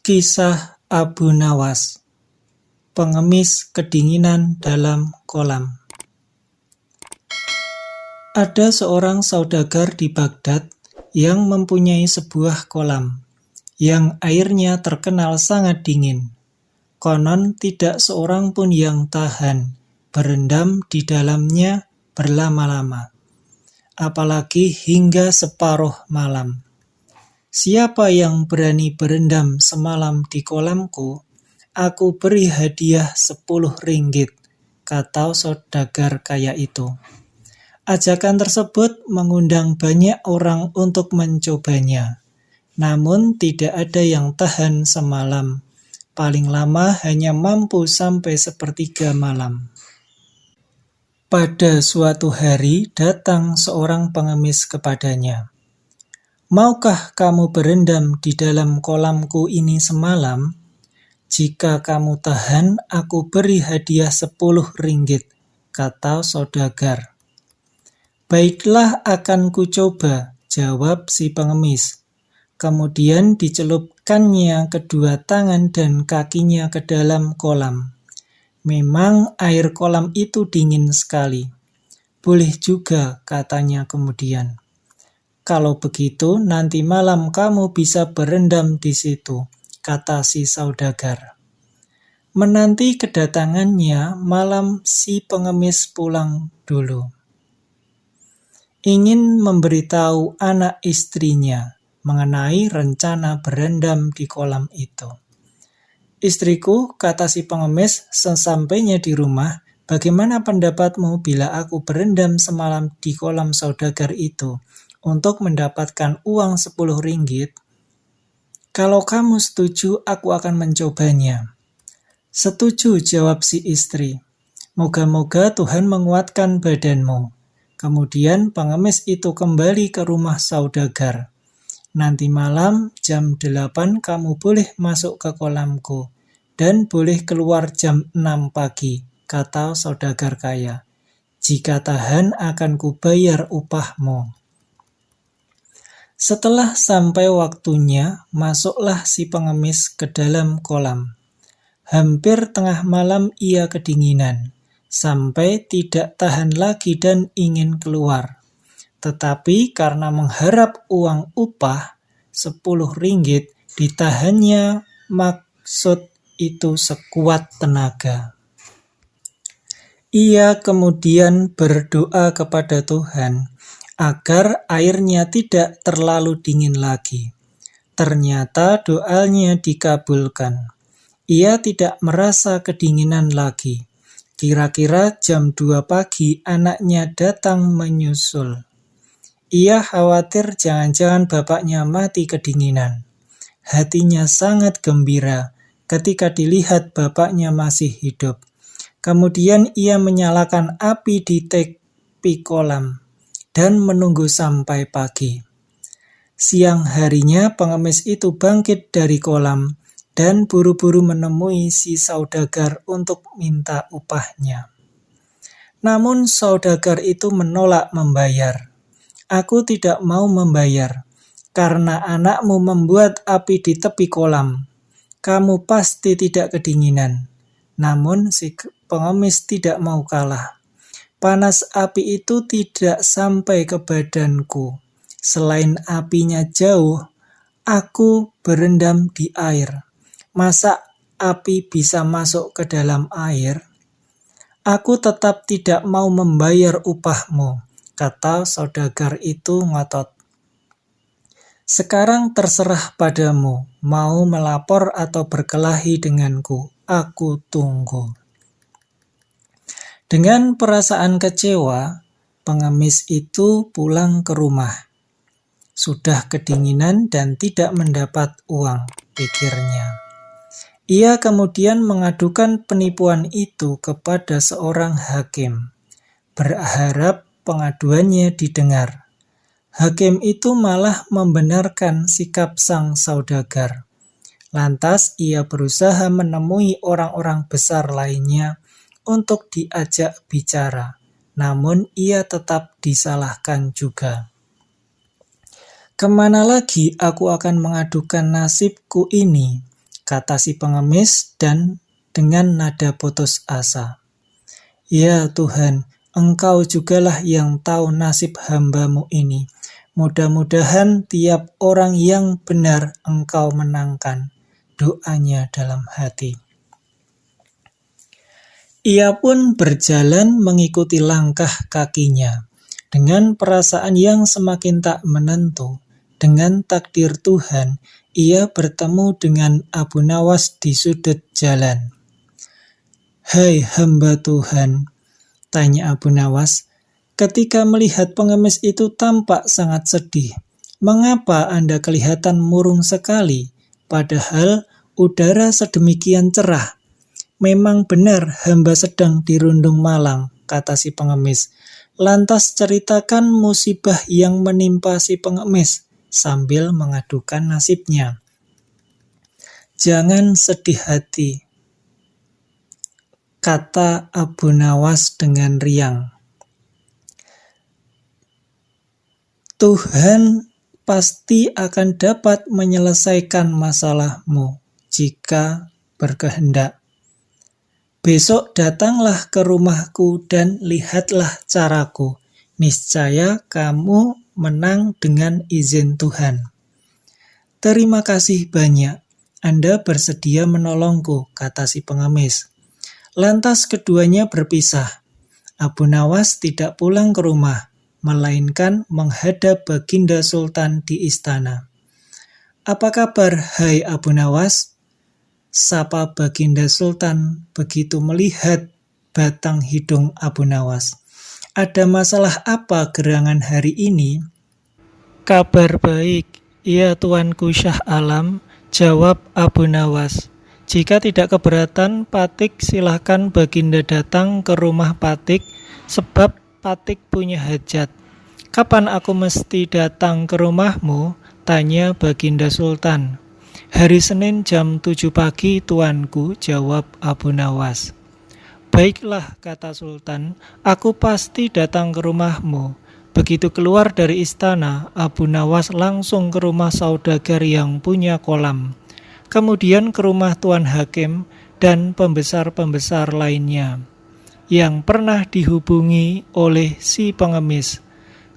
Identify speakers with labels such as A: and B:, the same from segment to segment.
A: Kisah Abu Nawas, pengemis kedinginan dalam kolam. Ada seorang saudagar di Baghdad yang mempunyai sebuah kolam, yang airnya terkenal sangat dingin. Konon tidak seorang pun yang tahan berendam di dalamnya berlama-lama, apalagi hingga separuh malam. Siapa yang berani berendam semalam di kolamku, aku beri hadiah 10 ringgit, kata saudagar kaya itu. Ajakan tersebut mengundang banyak orang untuk mencobanya. Namun tidak ada yang tahan semalam. Paling lama hanya mampu sampai sepertiga malam. Pada suatu hari datang seorang pengemis kepadanya. Maukah kamu berendam di dalam kolamku ini semalam? Jika kamu tahan, aku beri hadiah 10 ringgit, kata saudagar. Baiklah, akan kucoba, jawab si pengemis. Kemudian dicelupkannya kedua tangan dan kakinya ke dalam kolam. Memang air kolam itu dingin sekali. Boleh juga, katanya kemudian. Kalau begitu, nanti malam kamu bisa berendam di situ, kata si saudagar. Menanti kedatangannya, malam si pengemis pulang dulu. Ingin memberitahu anak istrinya mengenai rencana berendam di kolam itu. Istriku, kata si pengemis sesampainya di rumah, bagaimana pendapatmu bila aku berendam semalam di kolam saudagar itu untuk mendapatkan uang 10 ringgit? Kalau kamu setuju, aku akan mencobanya. Setuju, jawab si istri. Moga-moga Tuhan menguatkan badanmu. Kemudian pengemis itu kembali ke rumah saudagar. Nanti malam jam 8 kamu boleh masuk ke kolamku dan boleh keluar jam 6 pagi, kata saudagar kaya. Jika tahan akan kubayar upahmu. Setelah sampai waktunya, masuklah si pengemis ke dalam kolam. Hampir tengah malam ia kedinginan, sampai tidak tahan lagi dan ingin keluar. Tetapi karena mengharap uang upah 10 ringgit, ditahannya maksud itu sekuat tenaga. Ia kemudian berdoa kepada Tuhan agar airnya tidak terlalu dingin lagi. Ternyata doanya dikabulkan. Ia tidak merasa kedinginan lagi. Kira-kira jam 2 pagi anaknya datang menyusul. Ia khawatir jangan-jangan bapaknya mati kedinginan. Hatinya sangat gembira ketika dilihat bapaknya masih hidup. Kemudian ia menyalakan api di tepi kolam dan menunggu sampai pagi. Siang harinya pengemis itu bangkit dari kolam dan buru-buru menemui si saudagar untuk minta upahnya. Namun saudagar itu menolak membayar. Aku tidak mau membayar, karena anakmu membuat api di tepi kolam. Kamu pasti tidak kedinginan. Namun si pengemis tidak mau kalah. Panas api itu tidak sampai ke badanku. Selain apinya jauh, aku berendam di air. Masa api bisa masuk ke dalam air? Aku tetap tidak mau membayar upahmu, kata saudagar itu ngotot. Sekarang terserah padamu, mau melapor atau berkelahi denganku. Aku tunggu. Dengan perasaan kecewa, pengemis itu pulang ke rumah. Sudah kedinginan dan tidak mendapat uang, pikirnya. Ia kemudian mengadukan penipuan itu kepada seorang hakim, berharap pengaduannya didengar. Hakim itu malah membenarkan sikap sang saudagar. Lantas ia berusaha menemui orang-orang besar lainnya untuk diajak bicara, namun ia tetap disalahkan juga. Kemana lagi aku akan mengadukan nasibku ini? kata si pengemis dan dengan nada putus asa. Ya Tuhan, Engkau jugalah yang tahu nasib hamba-Mu ini. Mudah-mudahan tiap orang yang benar Engkau menangkan. Doanya dalam hati. Ia pun berjalan mengikuti langkah kakinya, dengan perasaan yang semakin tak menentu. Dengan takdir Tuhan, ia bertemu dengan Abu Nawas di sudut jalan. "Hai hamba Tuhan," tanya Abu Nawas, ketika melihat pengemis itu tampak sangat sedih. "Mengapa Anda kelihatan murung sekali, padahal udara sedemikian cerah?" "Memang benar hamba sedang dirundung malang," kata si pengemis. "Lantas ceritakan musibah yang menimpa si pengemis," sambil mengadukan nasibnya. "Jangan sedih hati," kata Abu Nawas dengan riang. "Tuhan pasti akan dapat menyelesaikan masalahmu jika berkehendak. Besok datanglah ke rumahku dan lihatlah caraku. Niscaya kamu menang dengan izin Tuhan." "Terima kasih banyak. Anda bersedia menolongku," kata si pengemis. Lantas keduanya berpisah. Abu Nawas tidak pulang ke rumah, melainkan menghadap Baginda Sultan di istana. "Apa kabar, hai Abu Nawas?" sapa Baginda Sultan begitu melihat batang hidung Abu Nawas. "Ada masalah apa gerangan hari ini?" "Kabar baik, ya Tuanku Syah Alam," jawab Abu Nawas. "Jika tidak keberatan, Patik silahkan Baginda datang ke rumah Patik, sebab Patik punya hajat." "Kapan aku mesti datang ke rumahmu?" tanya Baginda Sultan. "Hari Senin jam 7 pagi, Tuanku," jawab Abu Nawas. "Baiklah," kata Sultan, "aku pasti datang ke rumahmu." Begitu keluar dari istana, Abu Nawas langsung ke rumah saudagar yang punya kolam. Kemudian ke rumah Tuan Hakim dan pembesar-pembesar lainnya yang pernah dihubungi oleh si pengemis.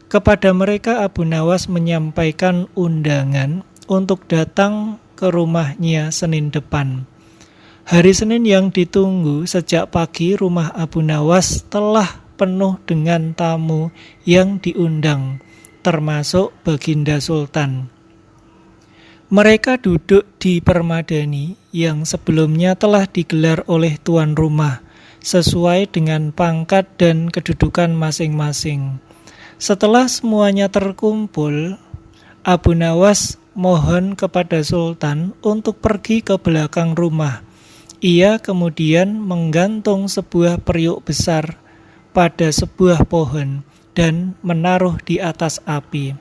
A: Kepada mereka Abu Nawas menyampaikan undangan untuk datang ke rumahnya Senin depan. Hari Senin yang ditunggu sejak pagi, rumah Abu Nawas telah penuh dengan tamu yang diundang, termasuk Baginda Sultan. Mereka duduk di permadani yang sebelumnya telah digelar oleh tuan rumah, sesuai dengan pangkat dan kedudukan masing-masing. Setelah semuanya terkumpul, Abu Nawas mohon kepada Sultan untuk pergi ke belakang rumah. Ia kemudian menggantung sebuah periuk besar pada sebuah pohon dan menaruh di atas api.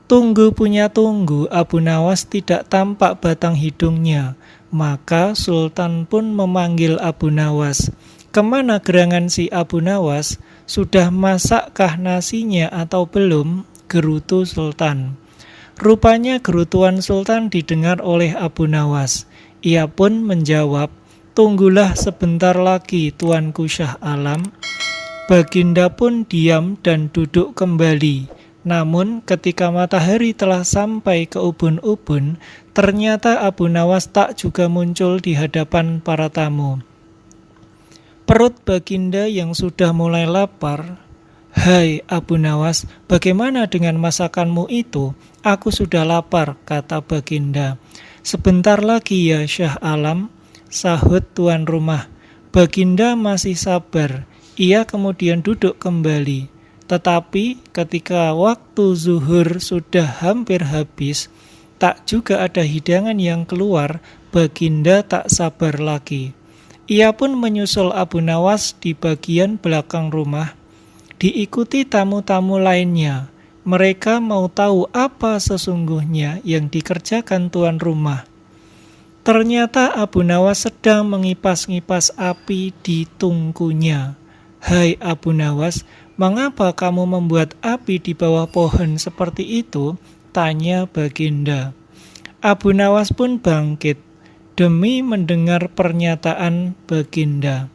A: Tunggu punya tunggu, Abu Nawas tidak tampak batang hidungnya. Maka Sultan pun memanggil Abu Nawas. "Kemana gerangan si Abu Nawas? Sudah masakkah nasinya atau belum?" gerutu Sultan. Rupanya gerutuan Sultan didengar oleh Abu Nawas. Ia pun menjawab, "Tunggulah sebentar lagi, Tuanku Syah Alam." Baginda pun diam dan duduk kembali. Namun ketika matahari telah sampai ke ubun-ubun, ternyata Abu Nawas tak juga muncul di hadapan para tamu. Perut Baginda yang sudah mulai lapar, "Hai Abu Nawas, bagaimana dengan masakanmu itu? Aku sudah lapar," kata Baginda. "Sebentar lagi ya Syah Alam," sahut tuan rumah. Baginda masih sabar. Ia kemudian duduk kembali. Tetapi ketika waktu zuhur sudah hampir habis, tak juga ada hidangan yang keluar. Baginda tak sabar lagi. Ia pun menyusul Abu Nawas di bagian belakang rumah, diikuti tamu-tamu lainnya. Mereka mau tahu apa sesungguhnya yang dikerjakan tuan rumah. Ternyata Abu Nawas sedang mengipas-ngipas api di tungkunya. "Hai Abu Nawas, mengapa kamu membuat api di bawah pohon seperti itu?" tanya Baginda. Abu Nawas pun bangkit. demi mendengar pernyataan Baginda.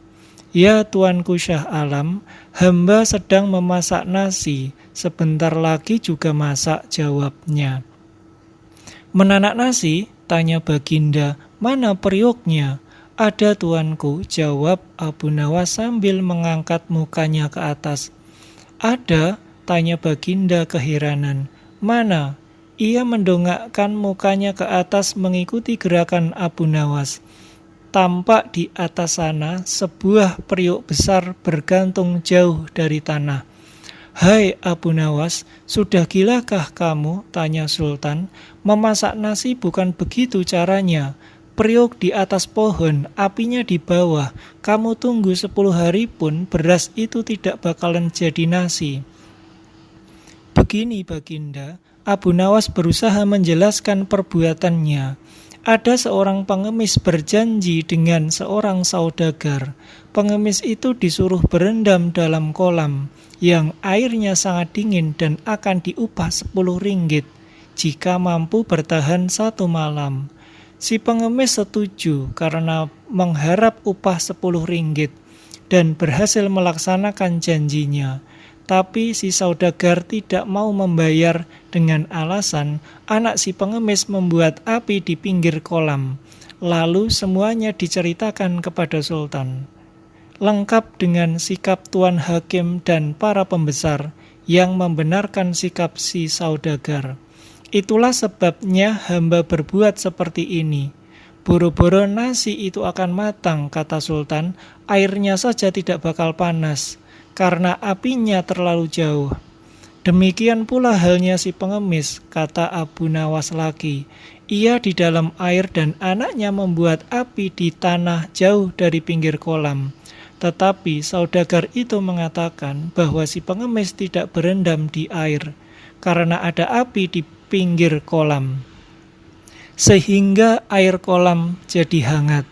A: Ya Tuanku Syah Alam, hamba sedang memasak nasi, sebentar lagi juga masak, jawabnya. Menanak nasi? Tanya Baginda. Mana periuknya? Ada tuanku, jawab Abu Nawas sambil mengangkat mukanya ke atas. Ada? Tanya Baginda keheranan. Mana? Ia mendongakkan mukanya ke atas mengikuti gerakan Abu Nawas. Tampak di atas sana sebuah periuk besar bergantung jauh dari tanah. Hai Abu Nawas, sudah gilakah kamu? Tanya Sultan. Memasak nasi bukan begitu caranya. Periuk di atas pohon, apinya di bawah. Kamu tunggu 10 hari pun beras itu tidak bakalan jadi nasi. Begini Baginda, Abu Nawas berusaha menjelaskan perbuatannya. Ada seorang pengemis berjanji dengan seorang saudagar. Pengemis itu disuruh berendam dalam kolam yang airnya sangat dingin dan akan diupah 10 ringgit jika mampu bertahan 1 malam. Si pengemis setuju karena mengharap upah 10 ringgit dan berhasil melaksanakan janjinya. Tapi si saudagar tidak mau membayar dengan alasan anak si pengemis membuat api di pinggir kolam. Lalu semuanya diceritakan kepada Sultan. Lengkap dengan sikap Tuan Hakim dan para pembesar yang membenarkan sikap si saudagar. Itulah sebabnya hamba berbuat seperti ini. Boro-boro nasi itu akan matang, kata Sultan, airnya saja tidak bakal panas karena apinya terlalu jauh. Demikian pula halnya si pengemis, kata Abu Nawas lagi. Ia di dalam air dan anaknya membuat api di tanah jauh dari pinggir kolam. Tetapi saudagar itu mengatakan bahwa si pengemis tidak berendam di air karena ada api di pinggir kolam, sehingga air kolam jadi hangat.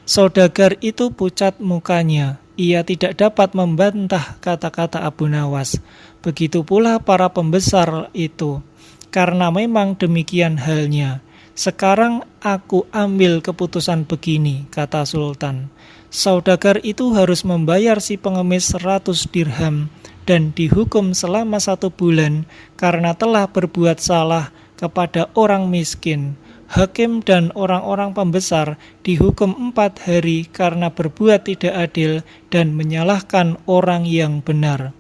A: Saudagar itu pucat mukanya. Ia tidak dapat membantah kata-kata Abu Nawas. Begitu pula para pembesar itu. Karena memang demikian halnya. Sekarang aku ambil keputusan begini, kata Sultan. Saudagar itu harus membayar si pengemis 100 dirham dan dihukum selama 1 bulan karena telah berbuat salah kepada orang miskin. Hakim dan orang-orang pembesar dihukum 4 hari karena berbuat tidak adil dan menyalahkan orang yang benar.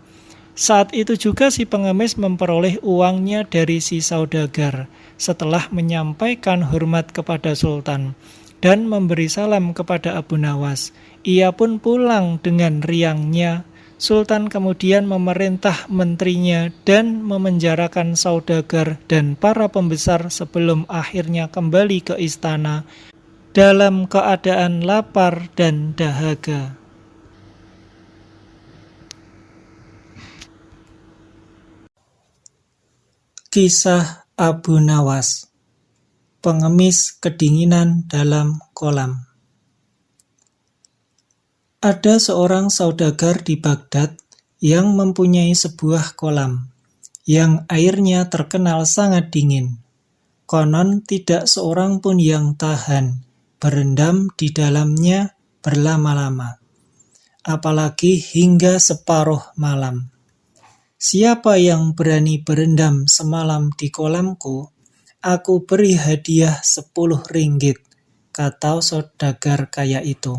A: Saat itu juga si pengemis memperoleh uangnya dari si saudagar setelah menyampaikan hormat kepada Sultan dan memberi salam kepada Abu Nawas. Ia pun pulang dengan riangnya. Sultan kemudian memerintah menterinya dan memenjarakan saudagar dan para pembesar sebelum akhirnya kembali ke istana dalam keadaan lapar dan dahaga. Kisah Abu Nawas, pengemis kedinginan dalam kolam. Ada seorang saudagar di Baghdad yang mempunyai sebuah kolam yang airnya terkenal sangat dingin. Konon tidak seorang pun yang tahan berendam di dalamnya berlama-lama, apalagi hingga separuh malam. Siapa yang berani berendam semalam di kolamku, aku beri hadiah 10 ringgit, kata saudagar kaya itu.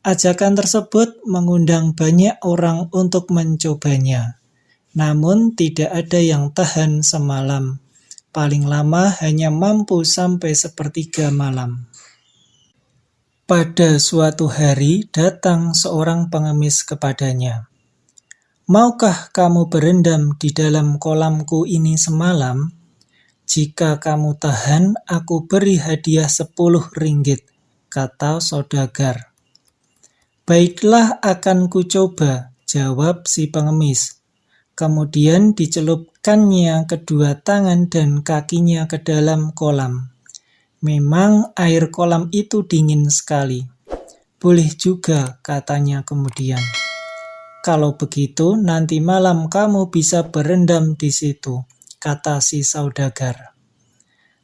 A: Ajakan tersebut mengundang banyak orang untuk mencobanya. Namun tidak ada yang tahan semalam. Paling lama hanya mampu sampai sepertiga malam. Pada suatu hari datang seorang pengemis kepadanya. Maukah kamu berendam di dalam kolamku ini semalam? Jika kamu tahan, aku beri hadiah 10 ringgit, kata saudagar. Baiklah, akan kucoba, jawab si pengemis. Kemudian dicelupkannya kedua tangan dan kakinya ke dalam kolam. Memang air kolam itu dingin sekali. Boleh juga, katanya kemudian. Kalau begitu, nanti malam kamu bisa berendam di situ, kata si saudagar.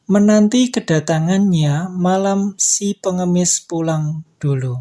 A: Menanti kedatangannya, malam si pengemis pulang dulu.